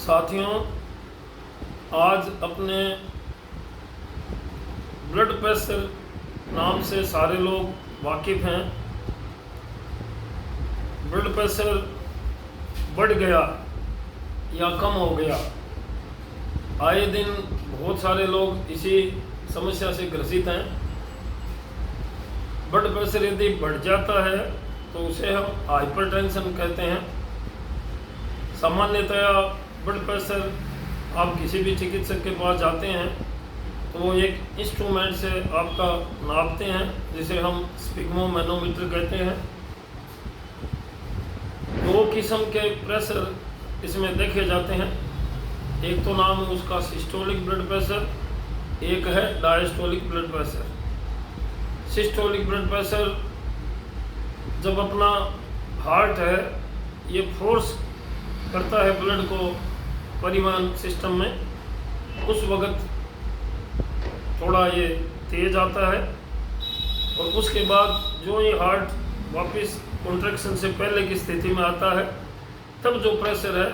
साथियों, आज अपने ब्लड प्रेशर नाम से सारे लोग वाकिफ़ हैं। ब्लड प्रेशर बढ़ गया या कम हो गया, आए दिन बहुत सारे लोग इसी समस्या से ग्रसित हैं। ब्लड प्रेशर यदि बढ़ जाता है तो उसे हम हाइपरटेंशन कहते हैं। सामान्यतया ब्लड प्रेशर आप किसी भी चिकित्सक के पास जाते हैं तो वो एक इंस्ट्रूमेंट से आपका नापते हैं, जिसे हम स्पिग्मोमैनोमीटर कहते हैं। दो किस्म के प्रेशर इसमें देखे जाते हैं। एक तो नाम है उसका सिस्टोलिक ब्लड प्रेशर, एक है diastolic blood pressure. Systolic blood pressure जब अपना हार्ट है ये फोर्स करता है ब्लड को परिवहन सिस्टम में, उस वक्त थोड़ा ये तेज आता है और उसके बाद जो ये हार्ट वापस कॉन्ट्रैक्शन से पहले की स्थिति में आता है तब जो प्रेशर है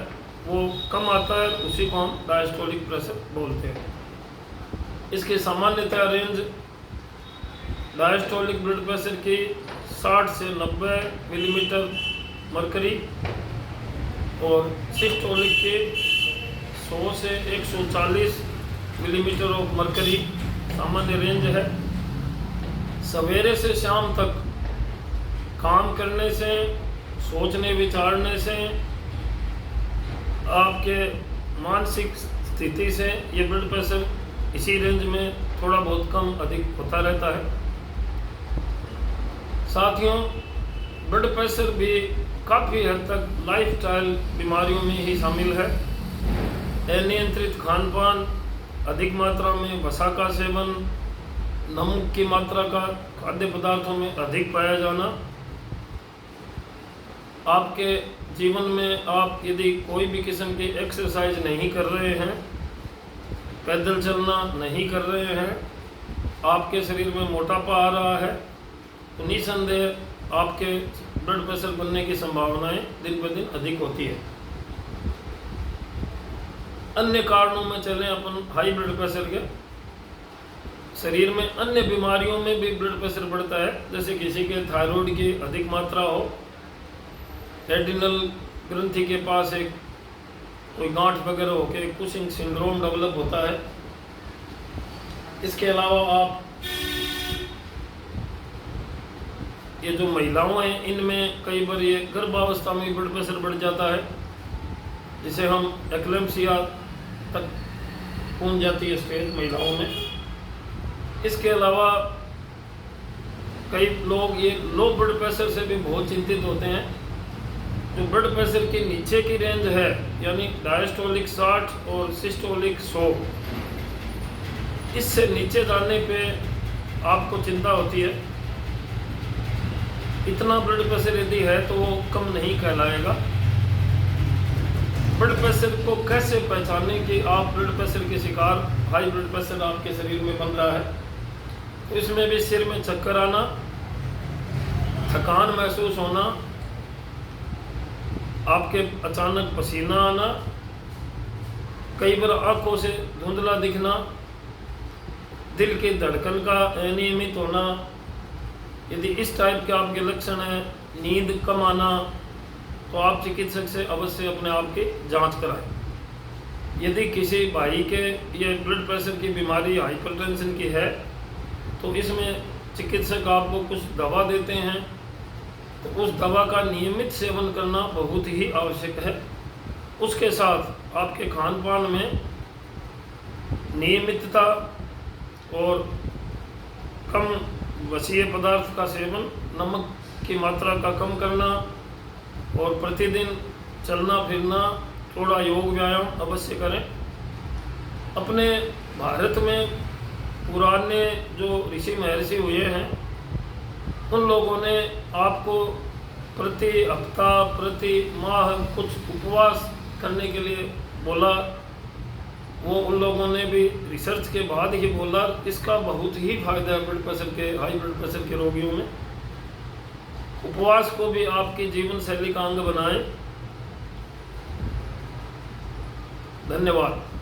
वो कम आता है, उसी को हम डायस्टोलिक प्रेशर बोलते हैं। इसकी सामान्यतः रेंज डायस्टोलिक ब्लड प्रेशर की 60 से 90 मिलीमीटर मरकरी और सिस्टोलिक के 100 से 140 मिलीमीटर ऑफ मरकरी सामान्य रेंज है। सवेरे से शाम तक काम करने से, सोचने विचारने से, आपके मानसिक स्थिति से ये ब्लड प्रेशर इसी रेंज में थोड़ा बहुत कम अधिक होता रहता है। साथियों, ब्लड प्रेशर भी काफ़ी हद तक लाइफस्टाइल बीमारियों में ही शामिल है। अनियंत्रित खान पान, अधिक मात्रा में वसा का सेवन, नमक की मात्रा का खाद्य पदार्थों में अधिक पाया जाना, आपके जीवन में आप यदि कोई भी किस्म की एक्सरसाइज नहीं कर रहे हैं, पैदल चलना नहीं कर रहे हैं, आपके शरीर में मोटापा आ रहा है, तो निसंदेह आपके ब्लड प्रेशर बनने की संभावनाएं दिन ब दिन अधिक होती है। अन्य कारणों में चलें अपन हाई ब्लड प्रेशर के, शरीर में अन्य बीमारियों में भी ब्लड प्रेशर बढ़ता है। जैसे किसी के थायराइड की अधिक मात्रा हो, एड्रिनल ग्रंथि के पास एक कोई गांठ वगैरह होकर कुशिंग सिंड्रोम डेवलप होता है। इसके अलावा आप ये जो महिलाओं हैं इनमें कई बार ये गर्भावस्था में ब्लड प्रेशर बढ़ जाता है, जिसे हम एक्लेम्सिया तक पहुंच जाती है स्टेज महिलाओं में। इसके अलावा कई लोग ये लो ब्लड प्रेशर से भी बहुत चिंतित होते हैं। जो ब्लड प्रेशर के नीचे की रेंज है, यानी डायस्टोलिक 60 और सिस्टोलिक 100, इससे नीचे जाने पे आपको चिंता होती है। इतना ब्लड प्रेशर यदि है तो वो कम नहीं कहलाएगा। ब्लड प्रेशर को कैसे पहचानें कि आप ब्लड प्रेशर के शिकार, हाई ब्लड प्रेशर आपके शरीर में बन रहा है? तो इसमें भी सिर में चक्कर आना, थकान महसूस होना, आपके अचानक पसीना आना, कई बार आंखों से धुंधला दिखना, दिल की धड़कन का अनियमित होना, यदि इस टाइप के आपके लक्षण हैं, नींद कम आना, तो आप चिकित्सक से अवश्य अपने आप की जांच कराएं। यदि किसी भाई के ये ब्लड प्रेशर की बीमारी हाइपरटेंशन की है तो इसमें चिकित्सक आपको कुछ दवा देते हैं, तो उस दवा का नियमित सेवन करना बहुत ही आवश्यक है। उसके साथ आपके खान पान में नियमितता और कम वसीय पदार्थ का सेवन, नमक की मात्रा का कम करना और प्रतिदिन चलना फिरना, थोड़ा योग व्यायाम अवश्य करें। अपने भारत में पुराने जो ऋषि महर्षि हुए हैं उन लोगों ने आपको प्रति हफ्ता, प्रति माह कुछ उपवास करने के लिए बोला। वो उन लोगों ने भी रिसर्च के बाद ही बोला। इसका बहुत ही फायदा है ब्लड प्रेशर के, हाई ब्लड प्रेशर के रोगियों में। उपवास को भी आपकी जीवन शैली का अंग बनाएं। धन्यवाद।